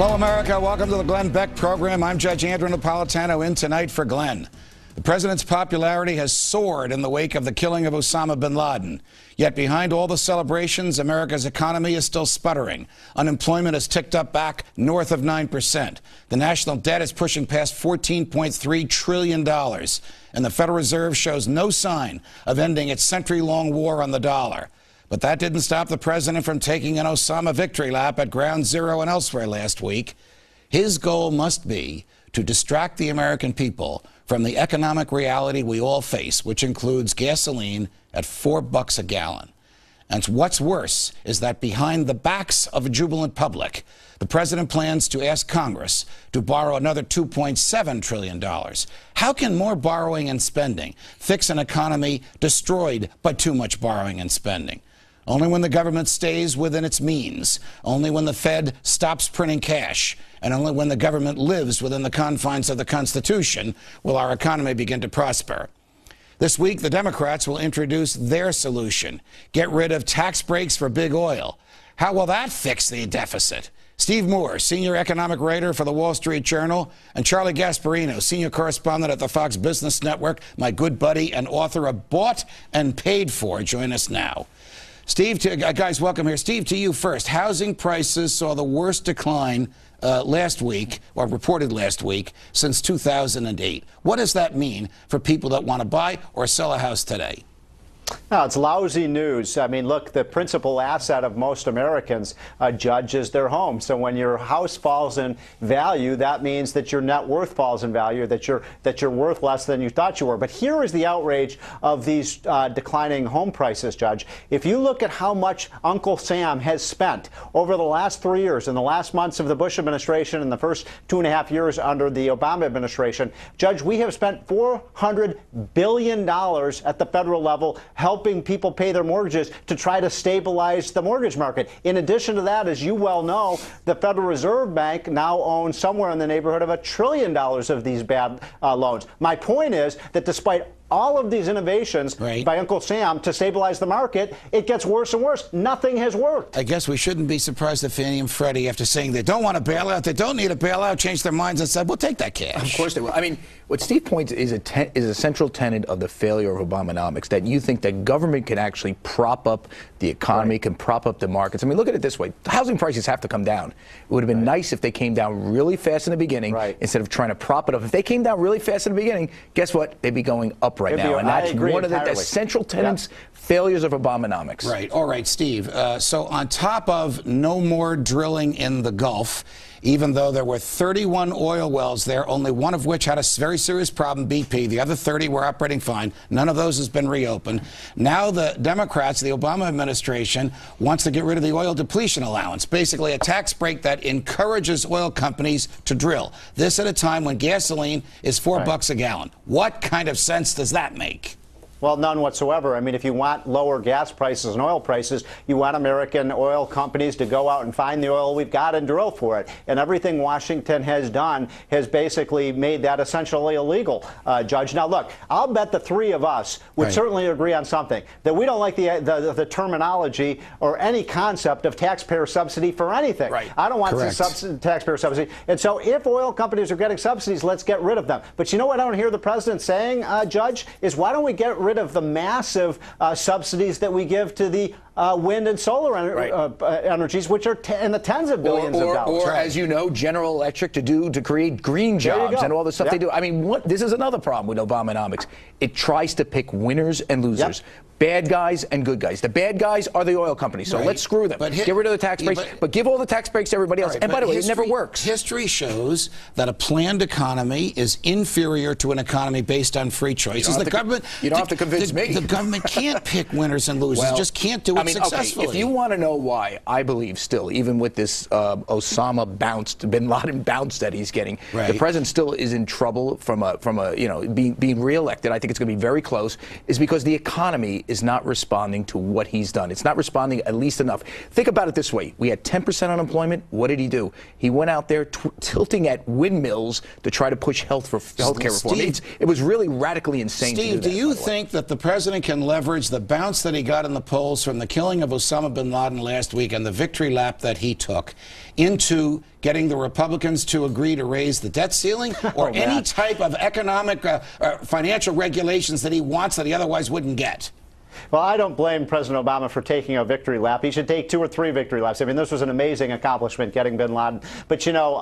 Hello, America. Welcome to the Glenn Beck program. I'm Judge Andrew Napolitano in tonight for Glenn. The president's popularity has soared in the wake of the killing of Usama Bin Laden. Yet behind all the celebrations, America's economy is still sputtering. Unemployment has ticked up back north of 9%. The national debt is pushing past $14.3 trillion. And the Federal Reserve shows no sign of ending its century-long war on the dollar. But that didn't stop the president from taking an Osama victory lap at Ground Zero and elsewhere last week. His goal must be to distract the American people from the economic reality we all face, which includes gasoline at $4 a gallon. And what's worse is that behind the backs of a jubilant public, the president plans to ask Congress to borrow another $2.7 trillion. How can more borrowing and spending fix an economy destroyed by too much borrowing and spending? Only when the government stays within its means, only when the Fed stops printing cash, and only when the government lives within the confines of the Constitution will our economy begin to prosper. This week, the Democrats will introduce their solution: get rid of tax breaks for big oil. How will that fix the deficit? Steve Moore, senior economic writer for the Wall Street Journal, and Charlie Gasparino, senior correspondent at the Fox Business Network, my good buddy and author of Bought and Paid For, join us now. Steve, guys, welcome here. Steve, to you first. Housing prices saw the worst decline last week, or reported last week, since 2008. What does that mean for people that want to buy or sell a house today? No, it's lousy news. I mean, look, the principal asset of most Americans, Judge, is their home. So when your house falls in value, that means that your net worth falls in value, that you're worth less than you thought you were. But here is the outrage of these declining home prices, Judge. If you look at how much Uncle Sam has spent over the last 3 years, in the last months of the Bush administration and the first 2.5 years under the Obama administration, Judge, we have spent $400 billion at the federal level helping people pay their mortgages to try to stabilize the mortgage market. In addition to that, as you well know, the Federal Reserve Bank now owns somewhere in the neighborhood of $1 trillion of these bad loans. My point is that despite all of these innovations by Uncle Sam to stabilize the market, it gets worse and worse. Nothing has worked. I guess we shouldn't be surprised that Fannie and Freddie, after saying they don't want a bailout, they don't need a bailout, changed their minds and said, we'll take that cash. Of course they will. I mean, what Steve points is a central tenet of the failure of Obamonomics, that you think that government can actually prop up the economy, can prop up the markets. I mean, look at it this way. Housing prices have to come down. It would have been nice if they came down really fast in the beginning instead of trying to prop it up. If they came down really fast in the beginning, guess what? They'd be going up right now. And that's one of the central tenets, failures of Obamonomics. Right. All right, Steve. So on top of no more drilling in the Gulf, even though there were 31 oil wells there, only one of which had a very serious problem, BP. The other 30 were operating fine. None of those has been reopened. Now the Democrats, the Obama administration, wants to get rid of the oil depletion allowance, basically a tax break that encourages oil companies to drill. This at a time when gasoline is $4 a gallon. What kind of sense does that make? Well, none whatsoever. I mean, if you want lower gas prices and oil prices, you want American oil companies to go out and find the oil we've got and drill for it. And everything Washington has done has basically made that essentially illegal, Judge. Now, look, I'll bet the three of us would certainly agree on something, that we don't like the terminology or any concept of taxpayer subsidy for anything. I don't want taxpayer subsidy. And so if oil companies are getting subsidies, let's get rid of them. But you know what I don't hear the president saying, Judge, is why don't we get rid of the massive subsidies that we give to the wind and solar energies, which are in the tens of billions of dollars. Or as you know, General Electric to create green jobs and all the stuff they do. I mean, this is another problem with Obamonomics. It tries to pick winners and losers. Bad guys and good guys. The bad guys are the oil companies, so let's screw them. Get rid of the tax breaks, but give all the tax breaks to everybody else. And by the way, it never works. History shows that a planned economy is inferior to an economy based on free choice. You don't have to convince me. The government can't pick winners and losers. Just can't do it successfully. Okay, if you want to know why, I believe still, even with this Osama Bin Laden bounce that he's getting, the president still is in trouble from being reelected. I think it's going to be very close. Is because the economy is not responding to what he's done. It's not responding at least enough. Think about it this way. We had 10% unemployment. What did he do? He went out there tilting at windmills to try to push healthcare reform. It was really radically insane. Steve, do you think that the president can leverage the bounce that he got in the polls from the killing of Osama bin Laden last week and the victory lap that he took into getting the Republicans to agree to raise the debt ceiling or any type of economic financial regulations that he wants that he otherwise wouldn't get? Well, I don't blame President Obama for taking a victory lap. He should take 2 or 3 victory laps. I mean, this was an amazing accomplishment, getting bin Laden. But, you know,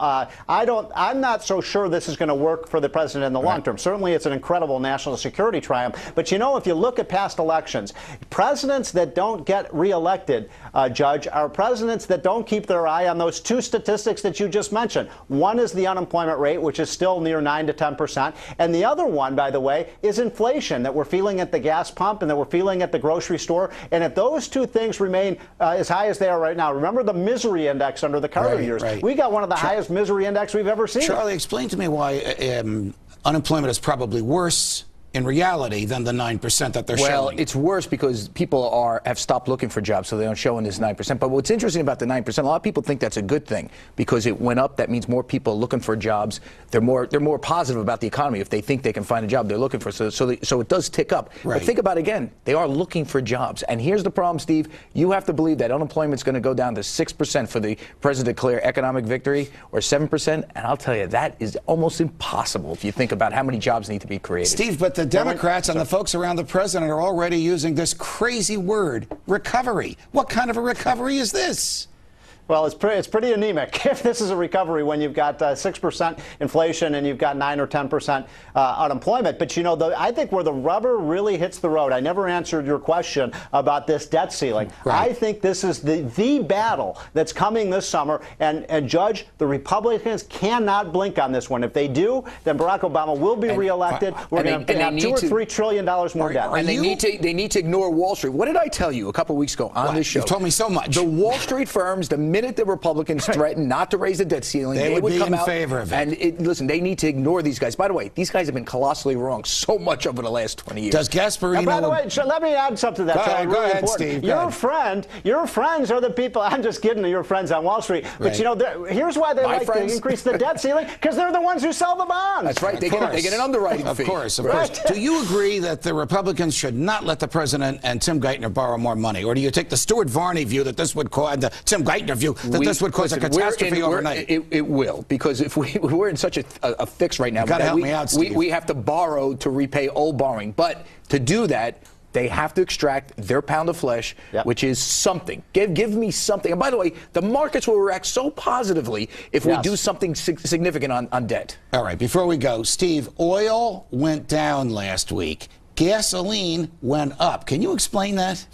I'm not so sure this is going to work for the president in the long term. Certainly, it's an incredible national security triumph. But, you know, if you look at past elections, presidents that don't get reelected, Judge, are presidents that don't keep their eye on those 2 statistics that you just mentioned. One is the unemployment rate, which is still near 9 to 10%. And the other one, by the way, is inflation that we're feeling at the gas pump and that we're feeling at the grocery store. And if those 2 things remain as high as they are right now, remember the misery index under the Carter years. We got one of the highest misery index we've ever seen. Charlie, explain to me why unemployment is probably worse in reality than the 9% that they're showing. Well, it's worse because people have stopped looking for jobs, so they don't show in this 9%. But what's interesting about the 9%, a lot of people think that's a good thing because it went up. That means more people are looking for jobs. They're more positive about the economy. If they think they can find a job, they're looking for. So it does tick up. But think about it again. They are looking for jobs. And here's the problem, Steve. You have to believe that unemployment's going to go down to 6% for the president to declare economic victory, or 7%. And I'll tell you, that is almost impossible if you think about how many jobs need to be created. Steve, but the Democrats and the folks around the president are already using this crazy word, recovery. What kind of a recovery is this? Well, it's pretty anemic if this is a recovery when you've got 6% inflation and you've got 9 or 10% unemployment. But, you know, I think where the rubber really hits the road, I never answered your question about this debt ceiling. I think this is the battle that's coming this summer. And Judge, the Republicans cannot blink on this one. If they do, then Barack Obama will be reelected. We're going to have $2 or $3 trillion more debt. And they need to ignore Wall Street. What did I tell you a couple weeks ago on this show? You've told me so much. The Wall Street firms, the minute the Republicans threatened not to raise the debt ceiling, they would come be in out favor of it. And listen, they need to ignore these guys. By the way, these guys have been colossally wrong so much over the last 20 years. Does Gasparino... By the way, let me add something to that. Go ahead, Steve. Your friends are the people... I'm just kidding, your friends on Wall Street. But, you know, here's why they like to increase the debt ceiling, because they're the ones who sell the bonds. That's right. They get an underwriting fee. Of course. Do you agree that the Republicans should not let the president and Tim Geithner borrow more money? Or do you take the Stuart Varney view that this would cause, the Tim Geithner view, that this would cause a catastrophe overnight? It will, because if we're in such a fix right now, we have to borrow to repay old borrowing. But to do that, they have to extract their pound of flesh, which is something. Give me something. And by the way, the markets will react so positively if we do something significant on debt. All right, before we go, Steve, oil went down last week. Gasoline went up. Can you explain that?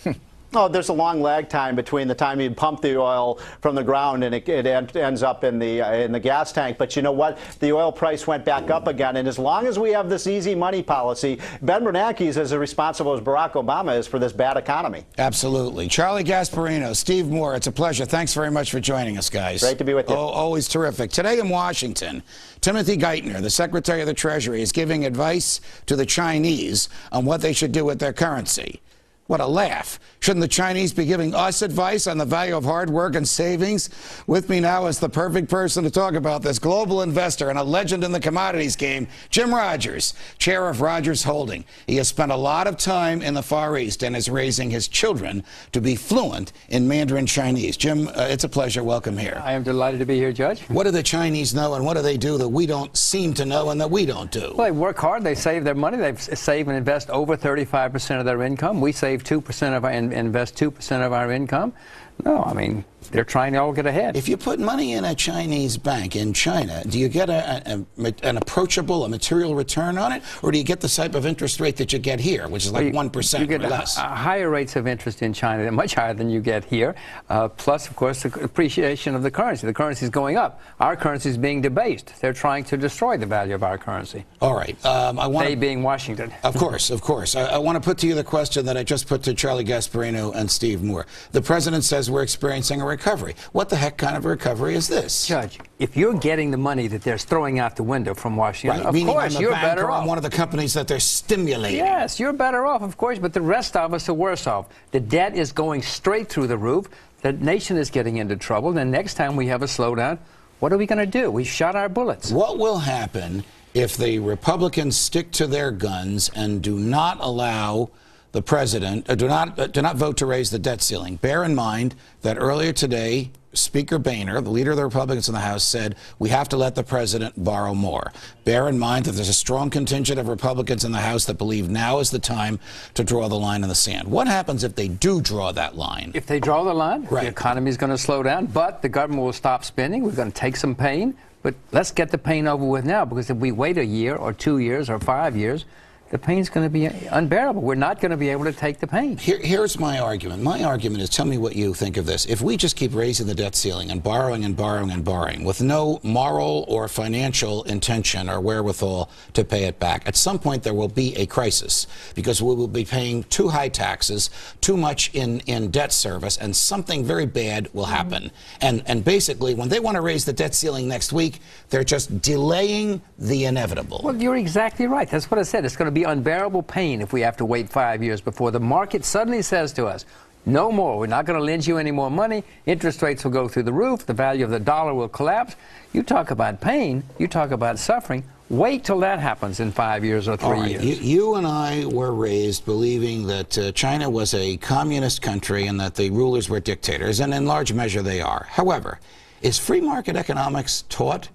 Oh, there's a long lag time between the time you pump the oil from the ground and it ends up in the gas tank. But you know what? The oil price went back up again. And as long as we have this easy money policy, Ben Bernanke is as responsible as Barack Obama is for this bad economy. Absolutely. Charlie Gasparino, Steve Moore, it's a pleasure. Thanks very much for joining us, guys. Great to be with you. Always terrific. Today in Washington, Timothy Geithner, the Secretary of the Treasury, is giving advice to the Chinese on what they should do with their currency. What a laugh. Shouldn't the Chinese be giving us advice on the value of hard work and savings? With me now is the perfect person to talk about this, global investor and a legend in the commodities game, Jim Rogers, chair of Rogers Holding. He has spent a lot of time in the Far East and is raising his children to be fluent in Mandarin Chinese. Jim, it's a pleasure. Welcome here. I am delighted to be here, Judge. What do the Chinese know and what do they do that we don't seem to know and that we don't do? Well, they work hard. They save their money. They save and invest over 35% of their income. We save 2% of our and invest 2% of our income. No, I mean, they're trying to all get ahead. If you put money in a Chinese bank in China, do you get an approachable, a material return on it? Or do you get the type of interest rate that you get here, which is like 1% you get or less? Higher rates of interest in China. They're much higher than you get here. Plus, of course, the appreciation of the currency. The currency is going up. Our currency is being debased. They're trying to destroy the value of our currency. All right. They being Washington. Of course, of course. I want to put to you the question that I just put to Charlie Gasparino and Steve Moore. The president says we're experiencing a recovery. What the heck kind of a recovery is this? Judge, if you're getting the money that they're throwing out the window from Washington, of course you're better off. I'm one of the companies that they're stimulating. Yes, you're better off, of course, but the rest of us are worse off. The debt is going straight through the roof. The nation is getting into trouble. Then next time we have a slowdown, what are we going to do? We shot our bullets. What will happen if the Republicans stick to their guns and do not allow the president, do not vote to raise the debt ceiling. Bear in mind that earlier today, Speaker Boehner, the leader of the Republicans in the House, said we have to let the president borrow more. Bear in mind that there's a strong contingent of Republicans in the House that believe now is the time to draw the line in the sand. What happens if they do draw that line? If they draw the line, right, the economy is going to slow down, but the government will stop spending. We're going to take some pain, but let's get the pain over with now, because if we wait a year or 2 years or 5 years, the pain's going to be unbearable. We're not going to be able to take the pain. Here's my argument. My argument is, tell me what you think of this. If we just keep raising the debt ceiling and borrowing and borrowing and borrowing with no moral or financial intention or wherewithal to pay it back, at some point there will be a crisis because we will be paying too high taxes, too much in debt service, and something very bad will happen. And basically, when they want to raise the debt ceiling next week, they're just delaying the inevitable. Well, you're exactly right. That's what I said. It's going to be unbearable pain if we have to wait 5 years before the market suddenly says to us, no more, we're not going to lend you any more money, interest rates will go through the roof, the value of the dollar will collapse. You talk about pain, you talk about suffering. Wait till that happens in 5 years or 3 years. You and I were raised believing that China was a communist country and that the rulers were dictators, and in large measure they are. However, is free market economics taught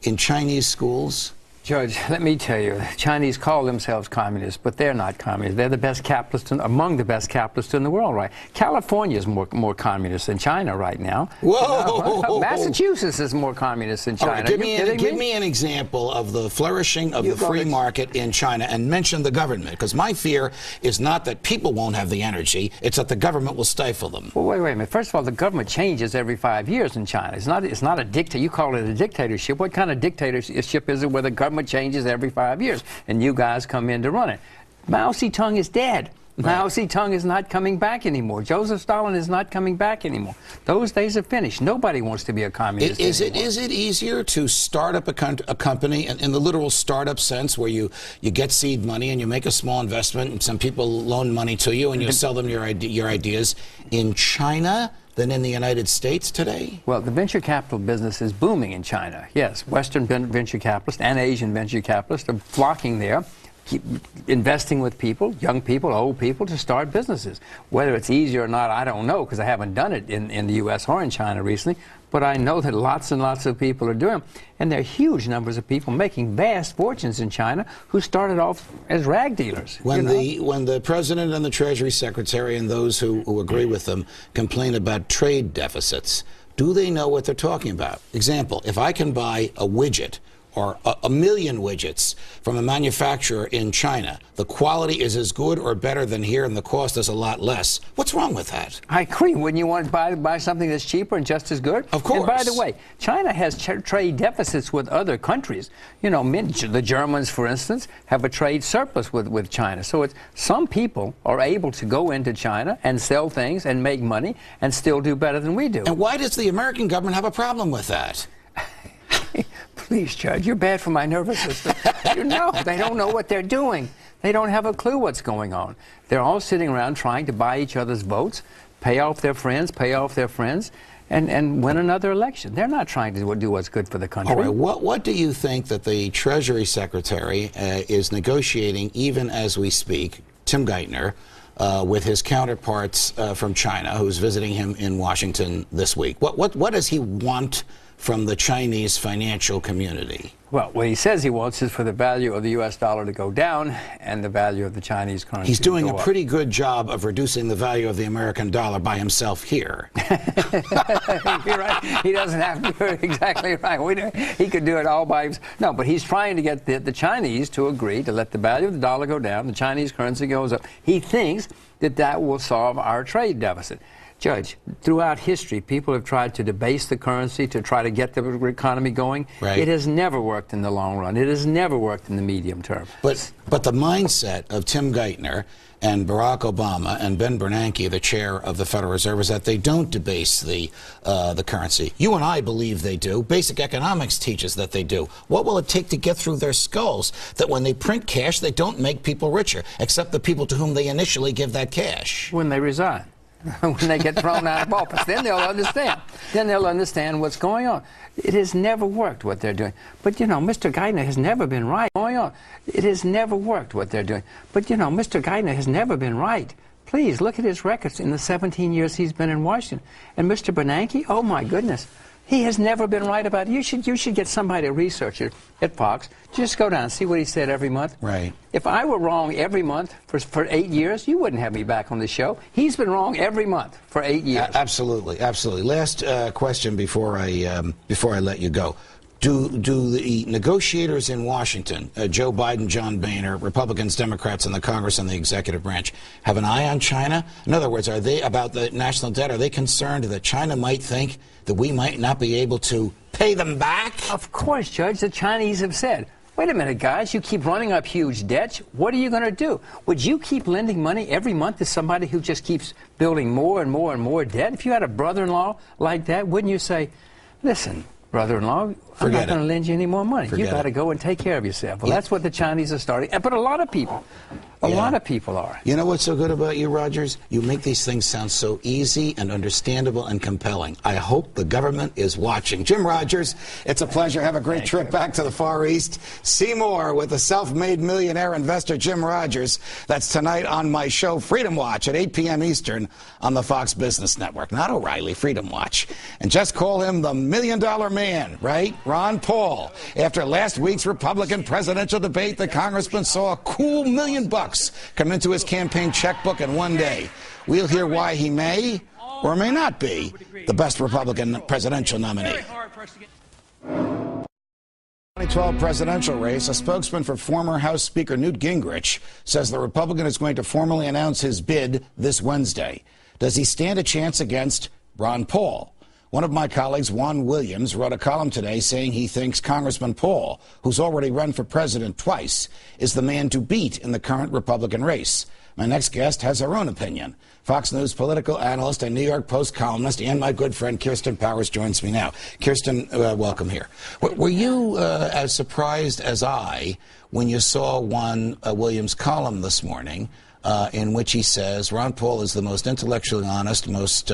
in Chinese schools? Judge, let me tell you, Chinese call themselves communists, but they're not communists. They're the best capitalists, among the best capitalists in the world, right? California is more communist than China right now. Whoa! You know, Massachusetts is more communist than China. Right, give me an example of the flourishing of the free market in China, and mention the government, because my fear is not that people won't have the energy, it's that the government will stifle them. Well, wait a minute. First of all, the government changes every 5 years in China. It's not a dictator. You call it a dictatorship. What kind of dictatorship is it where the government changes every 5 years and you guys come in to run it? Mao Zedong is dead. Right. Mao Zedong is not coming back anymore. Joseph Stalin is not coming back anymore. Those days are finished. Nobody wants to be a communist anymore. Is it easier to start up a company in the literal startup sense, where you get seed money and you make a small investment and some people loan money to you and you sell them your ideas in China than in the United States today? Well, the venture capital business is booming in China. Yes, Western venture capitalists and Asian venture capitalists are flocking there, keep investing with people, young people, old people, to start businesses. Whether it's easy or not, I don't know, because I haven't done it in the U.S. or in China recently. But I know that lots and lots of people are doing it. And there are huge numbers of people making vast fortunes in China who started off as rag dealers. When the president and the Treasury Secretary and those who agree with them complain about trade deficits, do they know what they're talking about? Example, if I can buy a widget or a million widgets from a manufacturer in China, the quality is as good or better than here and the cost is a lot less. What's wrong with that? I agree. Wouldn't you want to buy something that's cheaper and just as good? Of course. And by the way, China has trade deficits with other countries. You know, the Germans, for instance, have a trade surplus with China. So some people are able to go into China and sell things and make money and still do better than we do. And why does the American government have a problem with that? Please, Judge, you're bad for my nervous system. You know, they don't know what they're doing. They don't have a clue what's going on. They're all sitting around trying to buy each other's votes, pay off their friends, and win another election. They're not trying to do what's good for the country. All right, what do you think that the Treasury Secretary is negotiating, even as we speak, Tim Geithner, with his counterparts from China, who's visiting him in Washington this week? What does he want from the Chinese financial community? Well, what he says he wants is for the value of the U.S. dollar to go down and the value of the Chinese currency He's doing to go a pretty good job of reducing the value of the American dollar by himself here. You're right. He doesn't have to do it exactly right. He could do it all by himself. No, but he's trying to get the Chinese to agree to let the value of the dollar go down, the Chinese currency goes up. He thinks that will solve our trade deficit. Judge, throughout history, people have tried to debase the currency to try to get the economy going. Right. It has never worked in the long run. It has never worked in the medium term. But the mindset of Tim Geithner and Barack Obama and Ben Bernanke, the chair of the Federal Reserve, is that they don't debase the currency. You and I believe they do. Basic economics teaches that they do. What will it take to get through their skulls that when they print cash, they don't make people richer, except the people to whom they initially give that cash? When they resign. when they get thrown out of office. Then they'll understand. Then they'll understand what's going on. It has never worked what they're doing. But, you know, Mr. Geithner has never been right. Going on. It has never worked what they're doing. But, you know, Mr. Geithner has never been right. Please look at his records in the 17 years he's been in Washington. And Mr. Bernanke, oh my goodness, he has never been right about it. You should get somebody to research it at Fox. Just go down and see what he said every month. Right. If I were wrong every month for 8 years, you wouldn't have me back on the show. He's been wrong every month for 8 years. Absolutely, absolutely. Last question before I let you go. Do the negotiators in Washington, Joe Biden, John Boehner, Republicans, Democrats in the Congress and the executive branch, have an eye on China? In other words, are they, about the national debt, are they concerned that China might think that we might not be able to pay them back? Of course, Judge. The Chinese have said, wait a minute, guys, you keep running up huge debts. What are you going to do? Would you keep lending money every month to somebody who just keeps building more and more and more debt? If you had a brother-in-law like that, wouldn't you say, listen, brother-in-law, I'm not going to lend you any more money. You got to go and take care of yourself. Well, that's what the Chinese are starting. But a lot of people, a lot of people are. You know what's so good about you, Rogers? You make these things sound so easy and understandable and compelling. I hope the government is watching. Jim Rogers, it's a pleasure. Have a great trip back to the Far East. See more with the self-made millionaire investor Jim Rogers. That's tonight on my show, Freedom Watch, at 8 p.m. Eastern on the Fox Business Network. Not O'Reilly, Freedom Watch. And just call him the $1 Million Man, right? Ron Paul. After last week's Republican presidential debate, the congressman saw a cool $1 million come into his campaign checkbook in one day. We'll hear why he may or may not be the best Republican presidential nominee. 2012 presidential race, a spokesman for former House Speaker Newt Gingrich says the Republican is going to formally announce his bid this Wednesday. Does he stand a chance against Ron Paul? One of my colleagues, Juan Williams, wrote a column today saying he thinks Congressman Paul, who's already run for president twice, is the man to beat in the current Republican race. My next guest has her own opinion. Fox News political analyst and New York Post columnist and my good friend Kirsten Powers joins me now. Kirsten, welcome here. Were you as surprised as I when you saw Juan Williams' column this morning in which he says Ron Paul is the most intellectually honest, most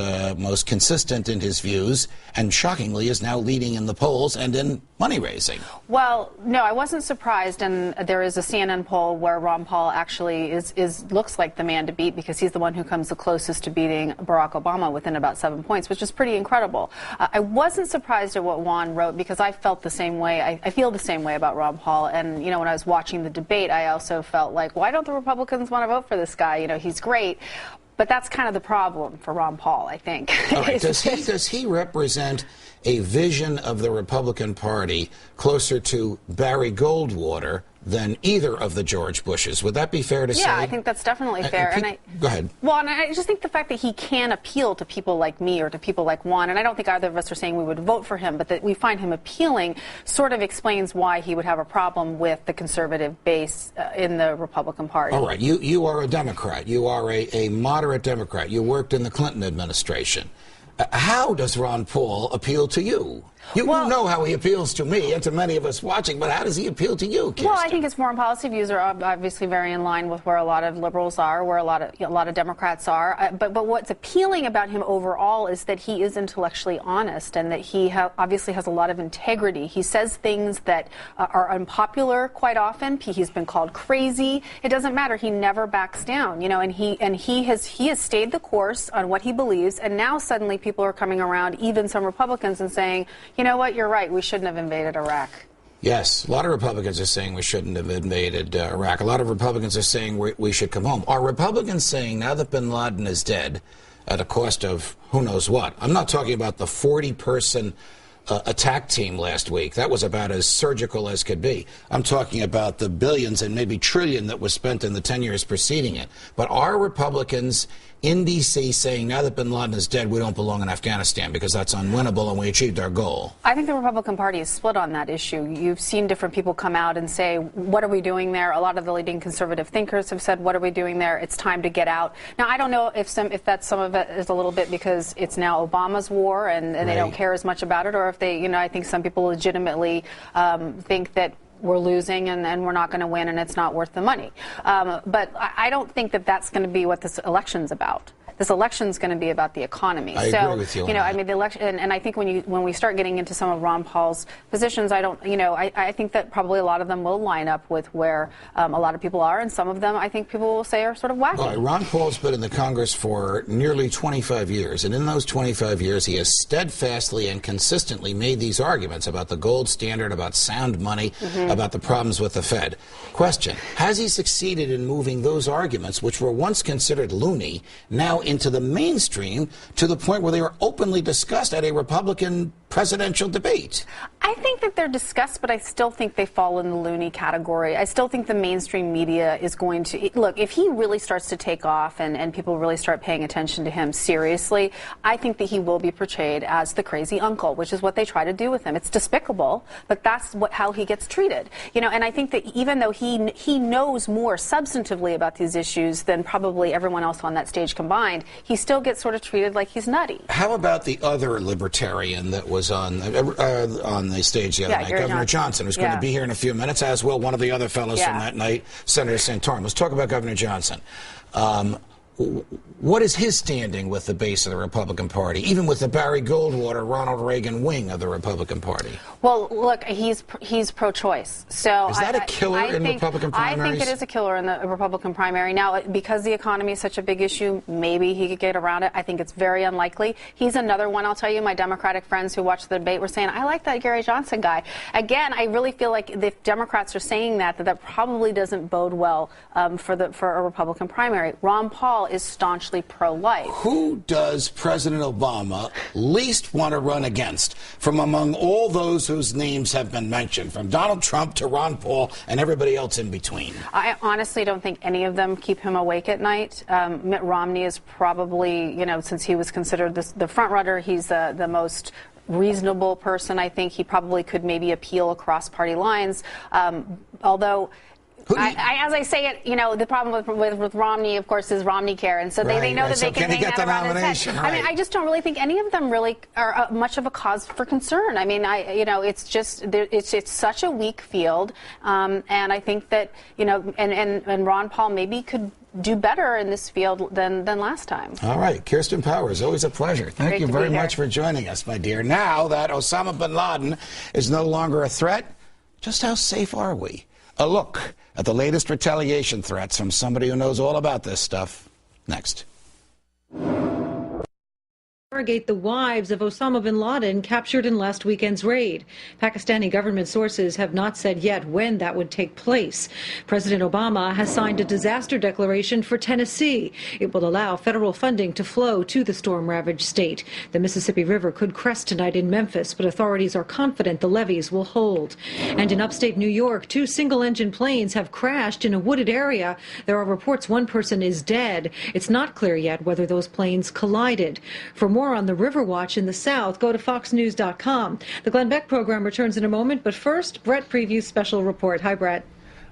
consistent in his views, and shockingly is now leading in the polls and in money raising? Well, no, I wasn't surprised, and there is a CNN poll where Ron Paul actually looks like the man to beat because he's the one who comes the closest to beating Barack Obama within about 7 points, which is pretty incredible. I wasn't surprised at what Juan wrote because I felt the same way. I feel the same way about Ron Paul, and you know, when I was watching the debate, I also felt like, why don't the Republicans want to vote for this guy? You know, he's great. But that's kind of the problem for Ron Paul, I think. All right. Does he represent a vision of the Republican Party closer to Barry Goldwater than either of the George Bushes? Would that be fair to say? Yeah, I think that's definitely fair. Go ahead. Well, and I just think the fact that he can appeal to people like me or to people like Juan, and I don't think either of us are saying we would vote for him, but that we find him appealing sort of explains why he would have a problem with the conservative base in the Republican Party. All right. You are a Democrat. You are a moderate Democrat. You worked in the Clinton administration. How does Ron Paul appeal to you? You know how he appeals to me and to many of us watching, but how does he appeal to you, Kirsten? Well, I think his foreign policy views are obviously very in line with where a lot of liberals are, where a lot of Democrats are. But what's appealing about him overall is that he is intellectually honest and that he obviously has a lot of integrity. He says things that are unpopular quite often. He's been called crazy. It doesn't matter. He never backs down, you know. And he has stayed the course on what he believes. And now suddenly people are coming around, even some Republicans, and saying, you know what, you're right, we shouldn't have invaded Iraq. Yes, a lot of Republicans are saying we shouldn't have invaded Iraq. A lot of Republicans are saying we should come home. Are Republicans saying now that Bin Laden is dead at a cost of who knows what? I'm not talking about the 40-person attack team last week. That was about as surgical as could be. I'm talking about the billions and maybe trillion that was spent in the 10 years preceding it. But are Republicans in D.C. saying now that Bin Laden is dead, we don't belong in Afghanistan because that's unwinnable and we achieved our goal? I think the Republican Party is split on that issue. You've seen different people come out and say, what are we doing there? A lot of the leading conservative thinkers have said, what are we doing there? It's time to get out. Now, I don't know if that's some of it is a little bit because it's now Obama's war and they don't care as much about it, or if they, you know, I think some people legitimately think that we're losing and we're not going to win and it's not worth the money. But I don't think that that's going to be what this election's about. this election is going to be about the economy. I agree with you. You know, I mean, the election, and I think when we start getting into some of Ron Paul's positions, I think that probably a lot of them will line up with where a lot of people are, and some of them I think people will say are sort of wacky. All right, Ron Paul's been in the Congress for nearly 25 years, and in those 25 years, he has steadfastly and consistently made these arguments about the gold standard, about sound money, about the problems with the Fed. Question, has he succeeded in moving those arguments, which were once considered loony, now into the mainstream to the point where they are openly discussed at a Republican presidential debate? I think that they're discussed, but I still think they fall in the loony category. I still think the mainstream media is going to look, if he really starts to take off and people really start paying attention to him seriously, I think that he will be portrayed as the crazy uncle, which is what they try to do with him. It's despicable, but that's how he gets treated. You know, and I think that even though he knows more substantively about these issues than probably everyone else on that stage combined, he still gets sort of treated like he's nutty. How about the other libertarian that was on the stage the other night, Governor Johnson, who's going to be here in a few minutes, as will one of the other fellows from that night, Senator Santorum. Let's talk about Governor Johnson. What is his standing with the base of the Republican Party, even with the Barry Goldwater, Ronald Reagan wing of the Republican Party? Well, look, he's pro-choice. So is that a killer in Republican primaries? I think it is a killer in the Republican primary. Now, because the economy is such a big issue, maybe he could get around it. I think it's very unlikely. He's another one, I'll tell you, my Democratic friends who watched the debate were saying, I like that Gary Johnson guy. Again, I really feel like if Democrats are saying that probably doesn't bode well for a Republican primary. Ron Paul is staunchly pro-life. Who does President Obama least want to run against from among all those whose names have been mentioned, from Donald Trump to Ron Paul and everybody else in between? I honestly don't think any of them keep him awake at night. Mitt Romney is probably, since he was considered the front runner, he's the most reasonable person. I think he probably could maybe appeal across party lines, although as I say it, the problem with Romney, of course, is Romney care, and so they know that they can hang that around his head. Right. I mean, I just don't really think any of them really are much of a cause for concern. I mean, it's just it's such a weak field, and I think that and Ron Paul maybe could do better in this field than last time. All right, Kirsten Powers, always a pleasure. Thank you very much for joining us, my dear. Now that Osama bin Laden is no longer a threat, just how safe are we? A look at the latest retaliation threats from somebody who knows all about this stuff, next. Interrogate the wives of Osama bin Laden captured in last weekend's raid. Pakistani government sources have not said yet when that would take place. President Obama has signed a disaster declaration for Tennessee. It will allow federal funding to flow to the storm-ravaged state. The Mississippi River could crest tonight in Memphis, but authorities are confident the levees will hold. And in upstate New York, 2 single-engine planes have crashed in a wooded area. There are reports one person is dead. It's not clear yet whether those planes collided. For more on the river watch in the south, go to foxnews.com. The Glenn Beck program returns in a moment, but first, Brett previews special report. Hi, Brett.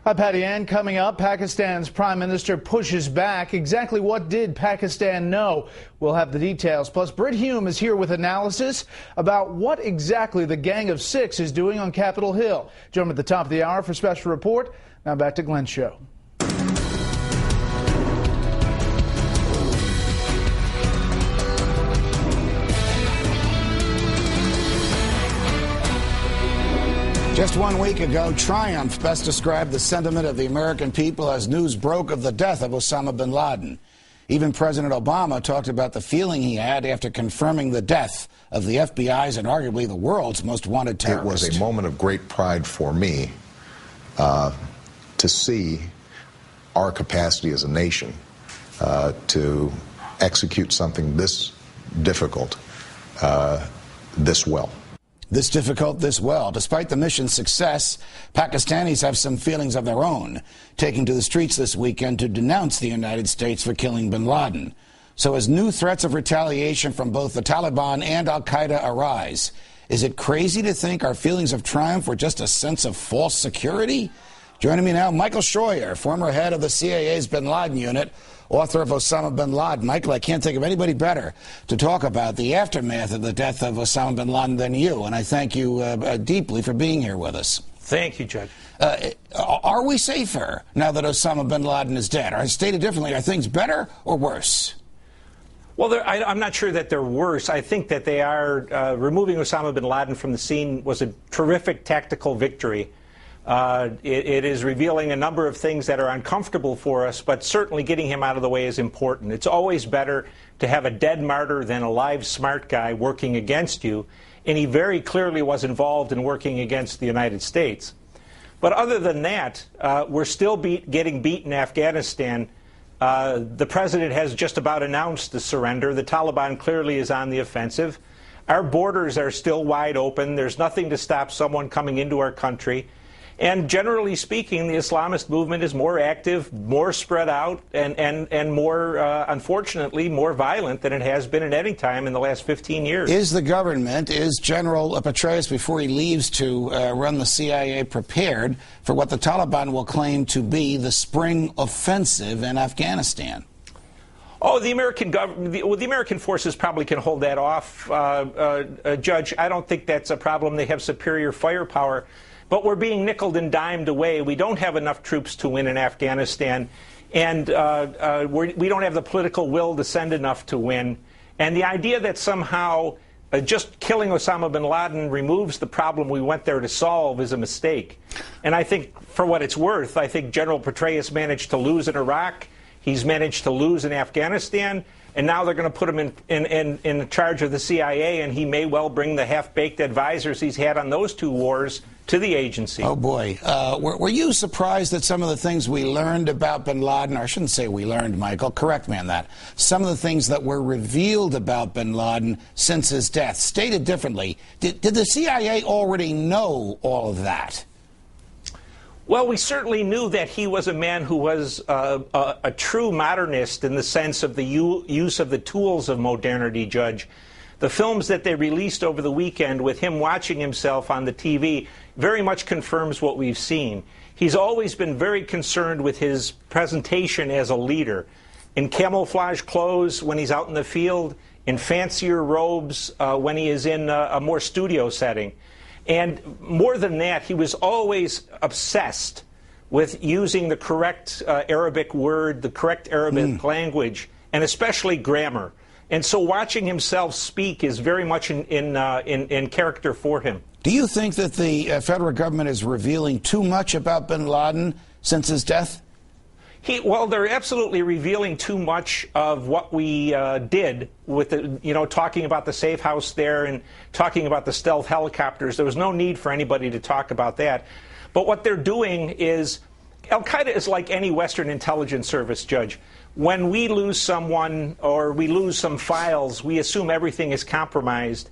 Hi, Patty Ann. Coming up, Pakistan's prime minister pushes back. Exactly what did Pakistan know? We'll have the details. Plus, Britt Hume is here with analysis about what exactly the Gang of Six is doing on Capitol Hill. Join me at the top of the hour for special report. Now back to Glenn's show. Just 1 week ago, triumph best described the sentiment of the American people as news broke of the death of Osama bin Laden. Even President Obama talked about the feeling he had after confirming the death of the FBI's and arguably the world's most wanted terrorist. It was a moment of great pride for me to see our capacity as a nation to execute something this difficult this well. This difficult, this well. Despite the mission's success, Pakistanis have some feelings of their own, taking to the streets this weekend to denounce the United States for killing bin Laden. So as new threats of retaliation from both the Taliban and al-Qaeda arise, is it crazy to think our feelings of triumph were just a sense of false security? Joining me now, Michael Scheuer, former head of the CIA's bin Laden unit, author of Osama bin Laden. Michael, I can't think of anybody better to talk about the aftermath of the death of Osama bin Laden than you, and I thank you deeply for being here with us. Thank you, Judge. Are we safer now that Osama bin Laden is dead? Or stated differently, are things better or worse? Well, I'm not sure that they're worse. I think that they are removing Osama bin Laden from the scene was a terrific tactical victory. It is revealing a number of things that are uncomfortable for us, but certainly getting him out of the way is important. It's always better to have a dead martyr than a live smart guy working against you, and he very clearly was involved in working against the United States. But other than that, we're still getting beat in Afghanistan. The president has just about announced the surrender. The Taliban clearly is on the offensive. Our borders are still wide open. There's nothing to stop someone coming into our country. And generally speaking, the Islamist movement is more active, more spread out, and more, unfortunately, more violent than it has been at any time in the last 15 years. Is the government, is General Petraeus, before he leaves to run the CIA, prepared for what the Taliban will claim to be the spring offensive in Afghanistan? Oh, the American forces probably can hold that off, Judge. I don't think that's a problem. They have superior firepower. But we're being nickeled and dimed away. We don't have enough troops to win in Afghanistan, and we don't have the political will to send enough to win. And the idea that somehow just killing Osama bin Laden removes the problem we went there to solve is a mistake. And I think, for what it's worth, I think General Petraeus managed to lose in Iraq. He's managed to lose in Afghanistan. And now they're going to put him in charge of the CIA, and he may well bring the half-baked advisors he's had on those two wars to the agency. Oh, boy. Were you surprised at some of the things we learned about bin Laden? Or I shouldn't say we learned, Michael. Correct me on that. Some of the things that were revealed about bin Laden since his death. Stated differently, did the CIA already know all of that? Well, we certainly knew that he was a man who was a true modernist in the sense of the use of the tools of modernity, Judge. The films that they released over the weekend with him watching himself on the TV very much confirms what we've seen. He's always been very concerned with his presentation as a leader. In camouflage clothes when he's out in the field, in fancier robes when he is in a more studio setting. And more than that, he was always obsessed with using the correct Arabic word, the correct Arabic language, and especially grammar. And so watching himself speak is very much in character for him. Do you think that the federal government is revealing too much about bin Laden since his death? Well, they're absolutely revealing too much of what we did with the, talking about the safe house there and talking about the stealth helicopters. There was no need for anybody to talk about that. But what they're doing is, Al-Qaeda is like any Western intelligence service, Judge. When we lose someone or we lose some files, we assume everything is compromised.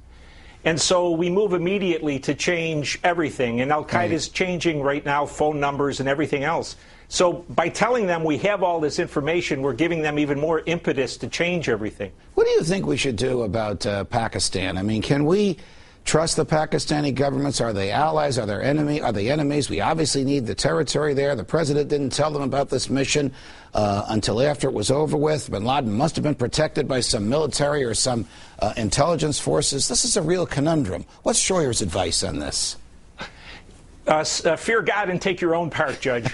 And so we move immediately to change everything. And Al-Qaeda is changing right now phone numbers and everything else. So by telling them we have all this information, we're giving them even more impetus to change everything. What do you think we should do about Pakistan? I mean, can we trust the Pakistani governments? Are they allies? Are they enemies? We obviously need the territory there. The president didn't tell them about this mission until after it was over with. Bin Laden must have been protected by some military or some intelligence forces. This is a real conundrum. What's Scheuer's advice on this? Fear God and take your own part, Judge.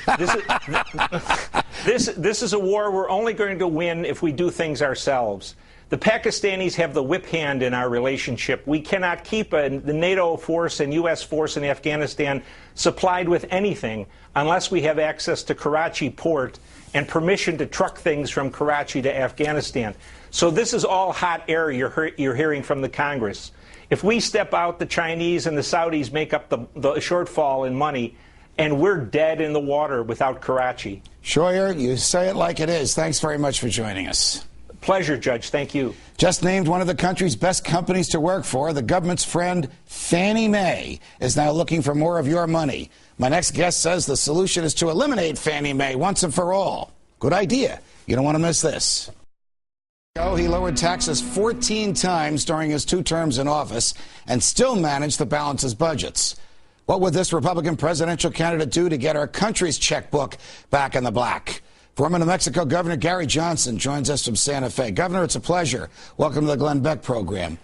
This is a war we're only going to win if we do things ourselves. The Pakistanis have the whip hand in our relationship. We cannot keep the NATO force and U.S. force in Afghanistan supplied with anything unless we have access to Karachi port and permission to truck things from Karachi to Afghanistan. So this is all hot air you're hearing from the Congress. If we step out, the Chinese and the Saudis make up the shortfall in money, and we're dead in the water without Karachi. Scheuer, you say it like it is. Thanks very much for joining us. Pleasure, Judge. Thank you. Just named one of the country's best companies to work for, the government's friend Fannie Mae is now looking for more of your money. My next guest says the solution is to eliminate Fannie Mae once and for all. Good idea. You don't want to miss this. He lowered taxes 14 times during his 2 terms in office and still managed to balance his budgets. What would this Republican presidential candidate do to get our country's checkbook back in the black? Former New Mexico Governor Gary Johnson joins us from Santa Fe. Governor, it's a pleasure. Welcome to the Glenn Beck program.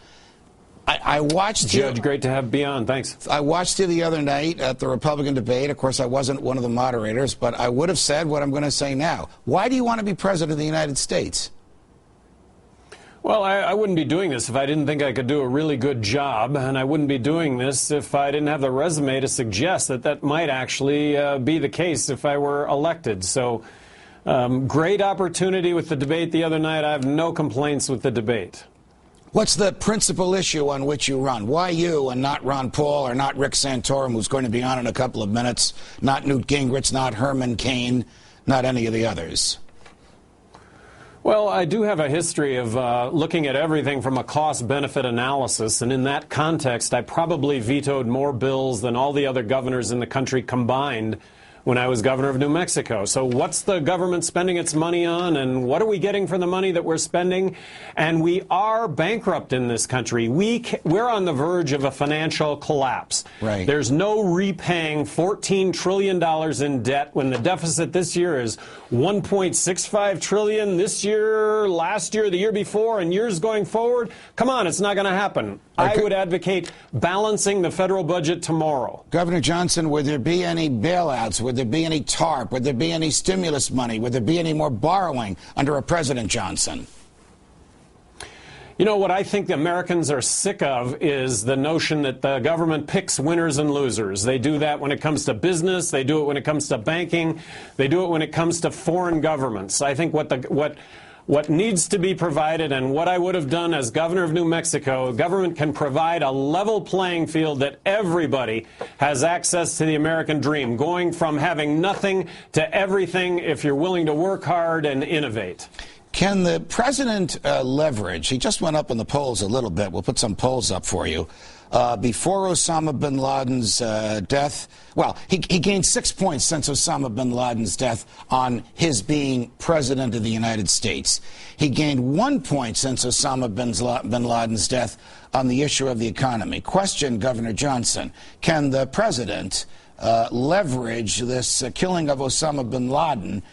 I watched Judge, you. great to be on. Thanks. I watched you the other night at the Republican debate. Of course, I wasn't one of the moderators, but I would have said what I'm going to say now. Why do you want to be president of the United States? Well, I wouldn't be doing this if I didn't think I could do a really good job, and I wouldn't be doing this if I didn't have the resume to suggest that that might actually be the case if I were elected. So, great opportunity with the debate the other night. I have no complaints with the debate. What's the principal issue on which you run? Why you and not Ron Paul or not Rick Santorum, who's going to be on in a couple of minutes, not Newt Gingrich, not Herman Cain, not any of the others? Well, I do have a history of looking at everything from a cost-benefit analysis, and in that context, I probably vetoed more bills than all the other governors in the country combined when I was governor of New Mexico. So what's the government spending its money on, and what are we getting for the money that we're spending? And we are bankrupt in this country. We're on the verge of a financial collapse. Right. There's no repaying $14 trillion in debt when the deficit this year is $1.65 trillion this year, last year, the year before, and years going forward. Come on, it's not going to happen. I would advocate balancing the federal budget tomorrow. Governor Johnson, would there be any bailouts? Would there be any TARP? Would there be any stimulus money? Would there be any more borrowing under a President Johnson? You know, what I think the Americans are sick of is the notion that the government picks winners and losers. They do that when it comes to business. They do it when it comes to banking. They do it when it comes to foreign governments. I think what needs to be provided, and what I would have done as governor of New Mexico, government can provide a level playing field that everybody has access to the American dream, going from having nothing to everything if you're willing to work hard and innovate. Can the president leverage? He just went up in the polls a little bit. We'll put some polls up for you. Before Usama bin Laden's death, well, he gained 6 points since Usama bin Laden's death on his being president of the United States. He gained 1 point since Usama bin Laden's death on the issue of the economy. Question, Governor Johnson, can the president leverage this killing of Osama bin Laden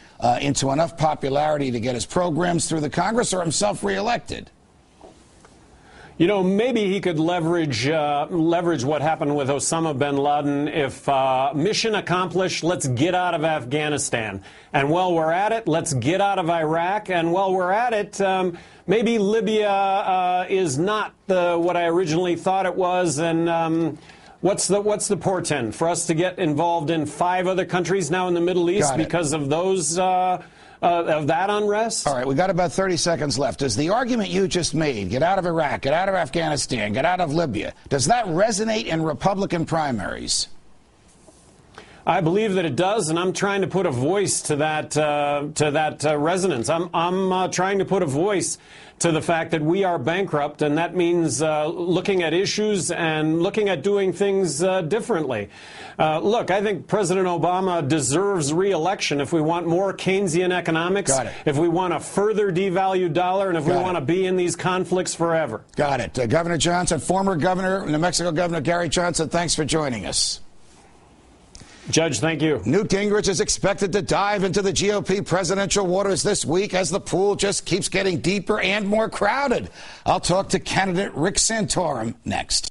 into enough popularity to get his programs through the Congress or himself reelected? You know, maybe he could leverage what happened with Osama bin Laden if mission accomplished, let's get out of Afghanistan. And while we're at it, let's get out of Iraq. And while we're at it, maybe Libya is not what I originally thought it was. And what's the portend? For us to get involved in 5 other countries now in the Middle East because of those of that unrest? All right, we got about 30 seconds left. Does the argument you just made, get out of Iraq, get out of Afghanistan, get out of Libya, does that resonate in Republican primaries? I believe that it does, and I'm trying to put a voice to that resonance. I'm trying to put a voice to the fact that we are bankrupt, and that means looking at issues and looking at doing things differently. Look, I think President Obama deserves re-election if we want more Keynesian economics, if we want a further devalued dollar, and if we want to be in these conflicts forever. Got it. Governor Johnson, former governor, New Mexico Governor Gary Johnson, thanks for joining us. Judge, thank you. Newt Gingrich is expected to dive into the GOP presidential waters this week as the pool just keeps getting deeper and more crowded. I'll talk to candidate Rick Santorum next.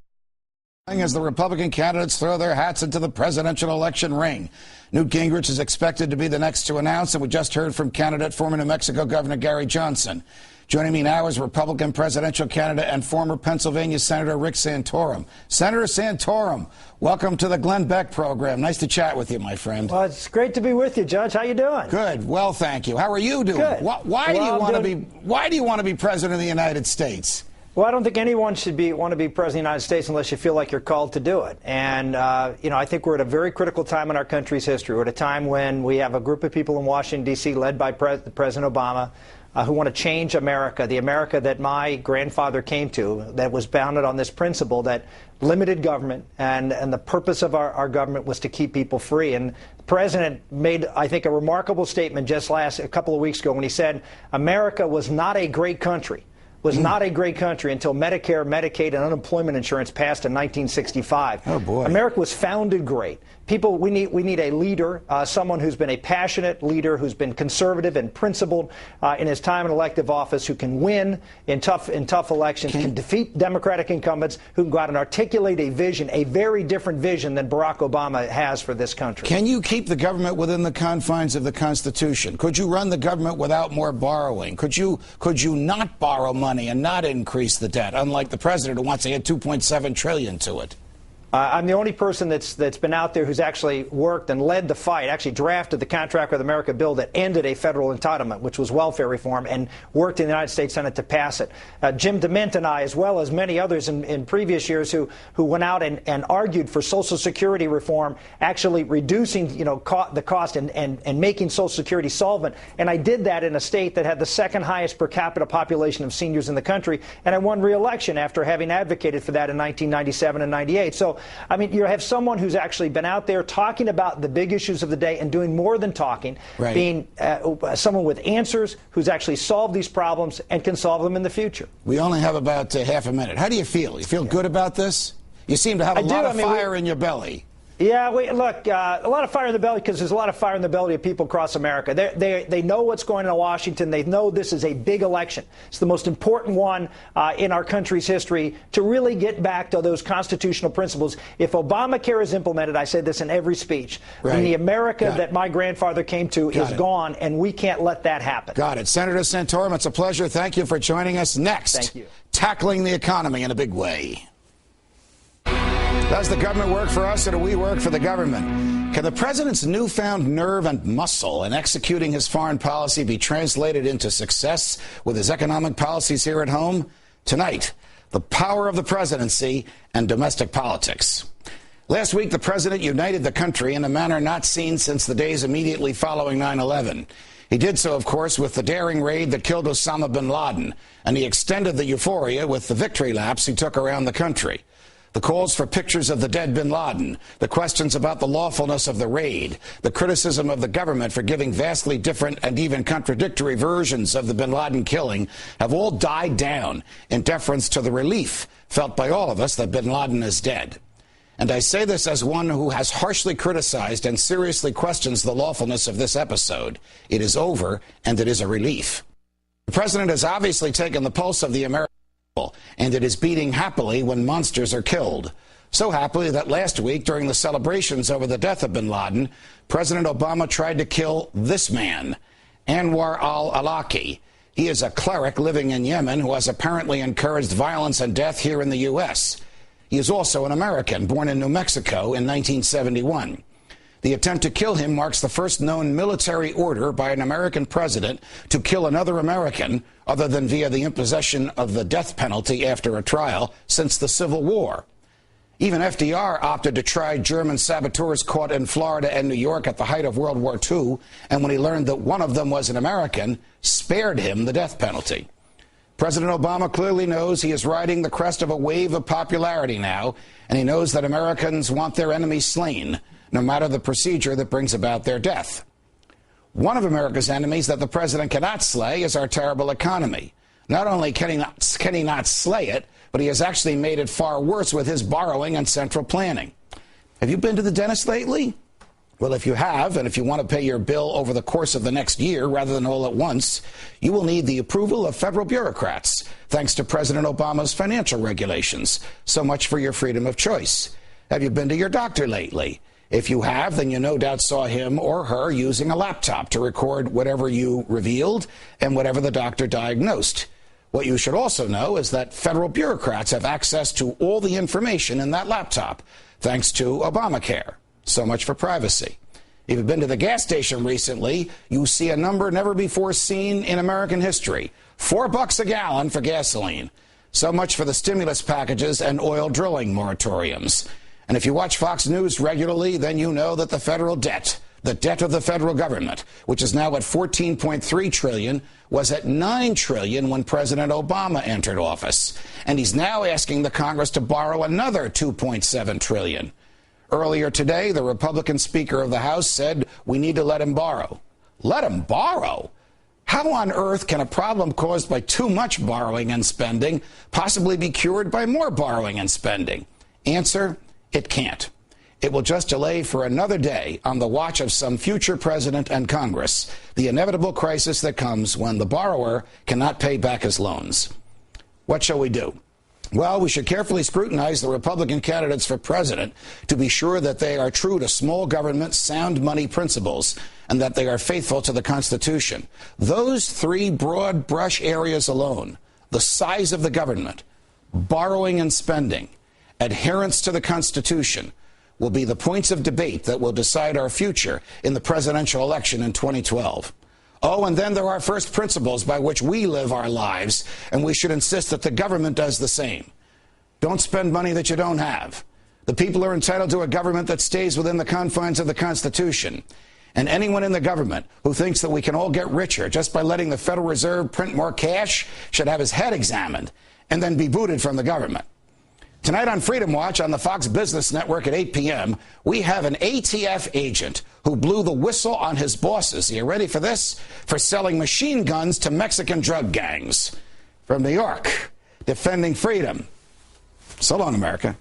As the Republican candidates throw their hats into the presidential election ring, Newt Gingrich is expected to be the next to announce, and we just heard from candidate former New Mexico Governor Gary Johnson. Joining me now is Republican presidential candidate and former Pennsylvania Senator Rick Santorum. Senator Santorum, welcome to the Glenn Beck program. Nice to chat with you, my friend. Well, it's great to be with you, Judge. How you doing? Good. Well, thank you. How are you doing? Good. Why do you want to be president of the United States? Well, I don't think anyone should want to be president of the United States unless you feel like you're called to do it. And, you know, I think we're at a very critical time in our country's history. We're at a time when we have a group of people in Washington, D.C., led by President Obama, who want to change America, the America that my grandfather came to, that was founded on this principle that limited government, and the purpose of our government was to keep people free. And the president made, I think, a remarkable statement just a couple of weeks ago when he said America was not a great country. Not a great country until Medicare, Medicaid, and unemployment insurance passed in 1965. Oh, boy. America was founded great. People, we need a leader, someone who's been a passionate leader, who's been conservative and principled in his time in elective office, who can win in tough elections, can defeat Democratic incumbents, who can go out and articulate a vision, a very different vision than Barack Obama has for this country. Can you keep the government within the confines of the Constitution? Could you run the government without more borrowing? Could you not borrow money money and not increase the debt, unlike the president who wants to add $2.7 trillion to it? I'm the only person that's been out there who's actually worked and led the fight, actually drafted the Contract with America bill that ended a federal entitlement, which was welfare reform, and worked in the United States Senate to pass it. Jim DeMint and I, as well as many others in previous years who went out and argued for Social Security reform, actually reducing the cost and making Social Security solvent. And I did that in a state that had the second highest per capita population of seniors in the country, and I won re-election after having advocated for that in 1997 and 98. So I mean, you have someone who's actually been out there talking about the big issues of the day and doing more than talking, right. Being someone with answers who's actually solved these problems and can solve them in the future. We only have about half a minute. How do you feel? You feel good about this? You seem to have a lot of fire in your belly. Yeah, look, a lot of fire in the belly because there's a lot of fire in the belly of people across America. They know what's going on in Washington. They know this is a big election. It's the most important one in our country's history to really get back to those constitutional principles. If Obamacare is implemented, I said this in every speech, then the America that my grandfather came to is gone, and we can't let that happen. Got it. Senator Santorum, it's a pleasure. Thank you for joining us. Next, thank you. Tackling the economy in a big way. Does the government work for us, or do we work for the government? Can the president's newfound nerve and muscle in executing his foreign policy be translated into success with his economic policies here at home? Tonight, the power of the presidency and domestic politics. Last week, the president united the country in a manner not seen since the days immediately following 9/11. He did so, of course, with the daring raid that killed Usama bin Laden, and he extended the euphoria with the victory laps he took around the country. The calls for pictures of the dead bin Laden, the questions about the lawfulness of the raid, the criticism of the government for giving vastly different and even contradictory versions of the bin Laden killing have all died down in deference to the relief felt by all of us that bin Laden is dead. And I say this as one who has harshly criticized and seriously questions the lawfulness of this episode. It is over, and it is a relief. The president has obviously taken the pulse of the American people, and it is beating happily when monsters are killed. So happily that last week, during the celebrations over the death of bin Laden, President Obama tried to kill this man, Anwar al-Awlaki. He is a cleric living in Yemen who has apparently encouraged violence and death here in the U.S. He is also an American, born in New Mexico in 1971. The attempt to kill him marks the first known military order by an American president to kill another American, other than via the imposition of the death penalty after a trial, since the Civil War. Even FDR opted to try German saboteurs caught in Florida and New York at the height of World War II, and when he learned that one of them was an American, spared him the death penalty. President Obama clearly knows he is riding the crest of a wave of popularity now, and he knows that Americans want their enemies slain, no matter the procedure that brings about their death. One of America's enemies that the president cannot slay is our terrible economy. Not only can he not slay it, but he has actually made it far worse with his borrowing and central planning. Have you been to the dentist lately? Well, if you have, and if you want to pay your bill over the course of the next year rather than all at once, you will need the approval of federal bureaucrats, thanks to President Obama's financial regulations. So much for your freedom of choice. Have you been to your doctor lately? If you have, then you no doubt saw him or her using a laptop to record whatever you revealed and whatever the doctor diagnosed. What you should also know is that federal bureaucrats have access to all the information in that laptop, thanks to Obamacare. So much for privacy. If you've been to the gas station recently, you see a number never before seen in American history. $4 a gallon for gasoline. So much for the stimulus packages and oil drilling moratoriums. And if you watch Fox News regularly, then you know that the federal debt, the debt of the federal government, which is now at $14.3 trillion, was at $9 trillion when President Obama entered office. And he's now asking the Congress to borrow another $2.7 trillion. Earlier today, the Republican Speaker of the House said we need to let him borrow. Let him borrow? How on earth can a problem caused by too much borrowing and spending possibly be cured by more borrowing and spending? Answer, it can't. It will just delay for another day on the watch of some future president and Congress the inevitable crisis that comes when the borrower cannot pay back his loans. What shall we do? Well, we should carefully scrutinize the Republican candidates for president to be sure that they are true to small government, sound money principles, and that they are faithful to the Constitution. Those three broad brush areas alone, the size of the government, borrowing and spending, adherence to the Constitution will be the points of debate that will decide our future in the presidential election in 2012. Oh, and then there are first principles by which we live our lives, and we should insist that the government does the same. Don't spend money that you don't have. The people are entitled to a government that stays within the confines of the Constitution. And anyone in the government who thinks that we can all get richer just by letting the Federal Reserve print more cash should have his head examined and then be booted from the government. Tonight on Freedom Watch on the Fox Business Network at 8 p.m., we have an ATF agent who blew the whistle on his bosses. Are you ready for this? For selling machine guns to Mexican drug gangs. From New York, defending freedom. So long, America.